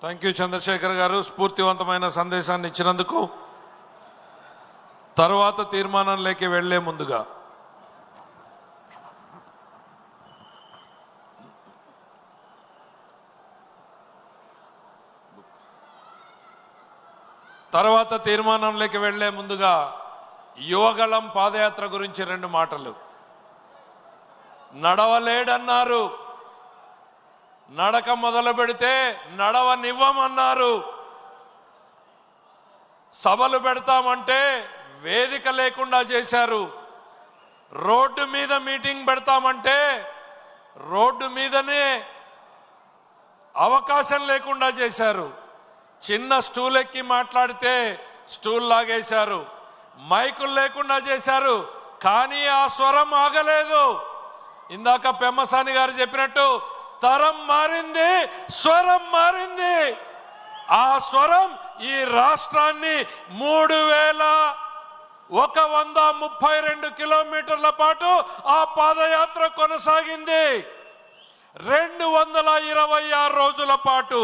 Thank you Chandrasekhar గారు, స్ఫూర్తివంతమైన సందేశాన్ని ఇచ్చినందుకు. తర్వాత తీర్మానంలోకి వెళ్లే ముందుగా యువగళం పాదయాత్ర గురించి 2 మాటలు. నడవలేడన్నారు, నడక మొదలు పెడితే నడవనివ్వమన్నారు. సభలు పెడతామంటే వేదిక లేకుండా చేశారు. రోడ్డు మీద మీటింగ్ పెడతామంటే రోడ్డు మీదనే అవకాశం లేకుండా చేశారు. చిన్న స్టూల్ ఎక్కి మాట్లాడితే స్టూల్ లాగేశారు. మైకులు లేకుండా చేశారు. కానీ ఆ స్వరం ఆగలేదు. ఇందాక పెమ్మసాని గారు చెప్పినట్టు తరం మారింది, స్వరం మారింది. ఆ స్వరం ఈ రాష్ట్రాన్ని 3132 కిలోమీటర్ల పాటు ఆ పాదయాత్ర కొనసాగింది. 226 రోజుల పాటు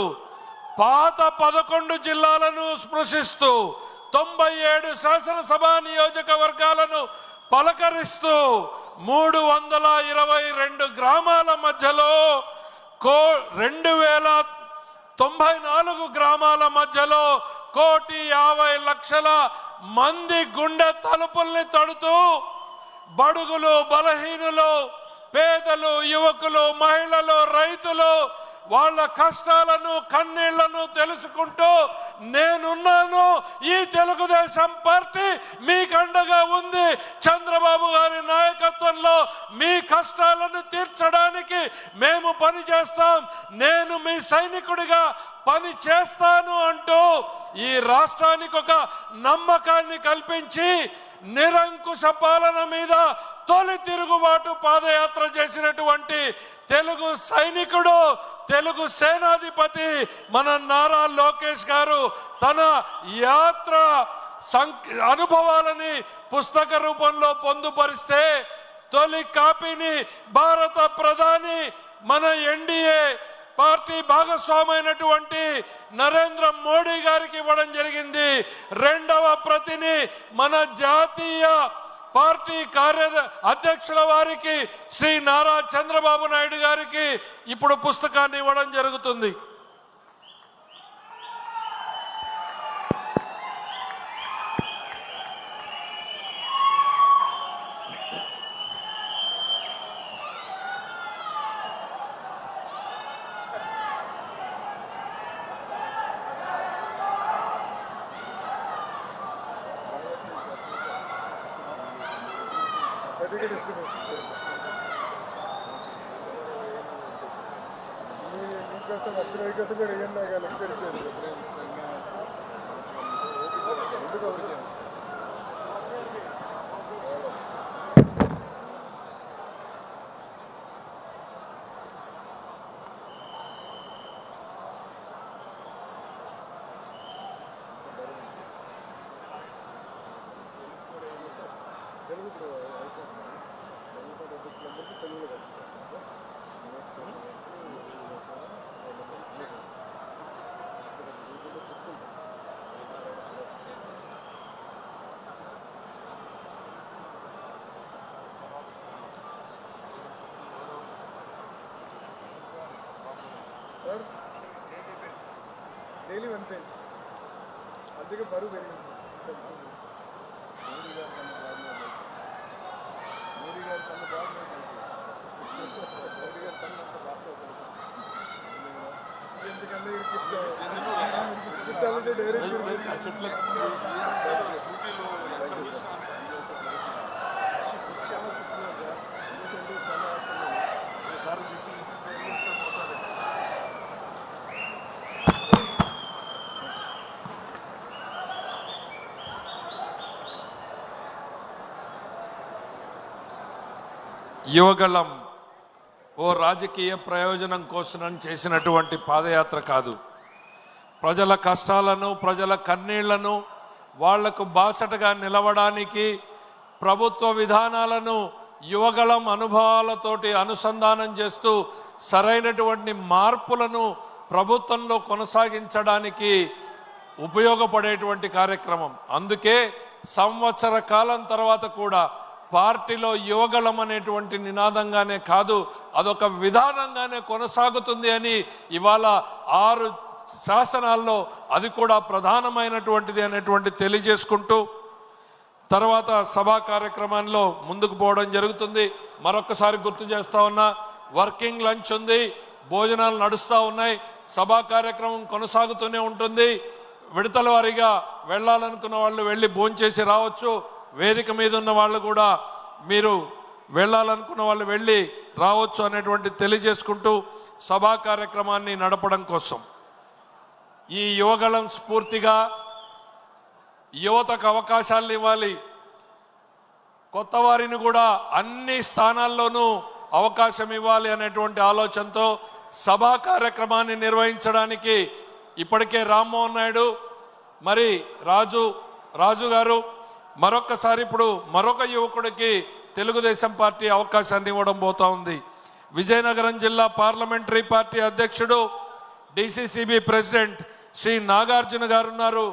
పాత 11 జిల్లాలను స్పృశిస్తూ 97 శాసనసభ నియోజకవర్గాలను పలకరిస్తూ 322 గ్రామాల మధ్యలో 2094 గ్రామాల మధ్యలో 1,50,00,000 మంది గుండె తలుపుల్ని తడుతూ బడుగులు, బలహీనులు, పేదలు, యువకులు, మహిళలు, రైతులు వాళ్ళ కష్టాలను, కన్నీళ్లను తెలుసుకుంటూ నేనున్నాను, ఈ తెలుగుదేశం పార్టీ మీకు అండగా ఉంది, చంద్రబాబు గారి నాయకత్వంలో మీ కష్టాలను తీర్చడానికి మేము పని చేస్తాం, నేను మీ సైనికుడిగా పని చేస్తాను అంటూ ఈ రాష్ట్రానికి ఒక నమ్మకాన్ని కల్పించి నిరంకుశ పాలన మీద తొలి తిరుగుబాటు పాదయాత్ర చేసినటువంటి తెలుగు సైనికుడు, తెలుగు సేనాధిపతి మన నారా లోకేష్ గారు తన యాత్ర అనుభవాలని పుస్తక రూపంలో పొందుపరిస్తే తొలి కాపీని భారత ప్రధాని మన ఎన్డీఏ పార్టీ భాగస్వామైనటువంటి నరేంద్ర మోడీ గారికి ఇవ్వడం జరిగింది. 2వ ప్రతిని మన జాతీయ పార్టీ అధ్యక్షుల వారికి శ్రీ నారా చంద్రబాబు నాయుడు గారికి ఇప్పుడు పుస్తకాన్ని ఇవ్వడం జరుగుతుంది. డైలీ 1 పేజ్, అందుకే బరువు పెరిగింది. మోడీ గారు తన బాగా ఎందుకంటే ఇప్పించాలంటే డైరెక్ట్ యువగళం ఓ రాజకీయ ప్రయోజనం కోసం చేసినటువంటి పాదయాత్ర కాదు. ప్రజల కష్టాలను, ప్రజల కన్నీళ్లను వాళ్లకు బాసటగా నిలవడానికి ప్రభుత్వ విధానాలను యువగళం అనుభవాలతోటి అనుసంధానం చేస్తూ సరైనటువంటి మార్పులను ప్రభుత్వంలో కొనసాగించడానికి ఉపయోగపడేటువంటి కార్యక్రమం. అందుకే సంవత్సర కాలం తర్వాత కూడా పార్టీలో యువగళం అనేటువంటి నినాదంగానే కాదు, అదొక విధానంగానే కొనసాగుతుంది అని ఇవాళ 6 శాసనాల్లో అది కూడా ప్రధానమైనటువంటిది అనేటువంటి తెలియజేసుకుంటూ తర్వాత సభా కార్యక్రమాల్లో ముందుకు పోవడం జరుగుతుంది. మరొకసారి గుర్తు చేస్తా ఉన్నా, వర్కింగ్ లంచ్ ఉంది, భోజనాలు నడుస్తూ ఉన్నాయి, సభా కార్యక్రమం కొనసాగుతూనే ఉంటుంది. విడతల వారీగా వెళ్ళాలనుకున్న వాళ్ళు వెళ్ళి భోంచేసి రావచ్చు. వేదిక మీద ఉన్న వాళ్ళు కూడా మీరు వెళ్ళాలనుకున్న వాళ్ళు వెళ్ళి రావచ్చు అనేటువంటి తెలియజేసుకుంటూ సభా కార్యక్రమాన్ని నడపడం కోసం ఈ యువగళం స్ఫూర్తిగా యువతకు అవకాశాలు ఇవ్వాలి, కొత్త వారిని కూడా అన్ని స్థానాల్లోనూ అవకాశం ఇవ్వాలి అనేటువంటి ఆలోచనతో సభా కార్యక్రమాన్ని నిర్వహించడానికి ఇప్పటికే రామ్మోహన్ నాయుడు మరి రాజు గారు మరొకసారి ఇప్పుడు మరొక యువకుడికి తెలుగుదేశం పార్టీ అవకాశాన్ని ఇవ్వడం పోతా ఉంది. విజయనగరం జిల్లా పార్లమెంటరీ పార్టీ అధ్యక్షుడు డిసిసిబి ప్రెసిడెంట్ శ్రీ నాగార్జున గారు ఉన్నారు.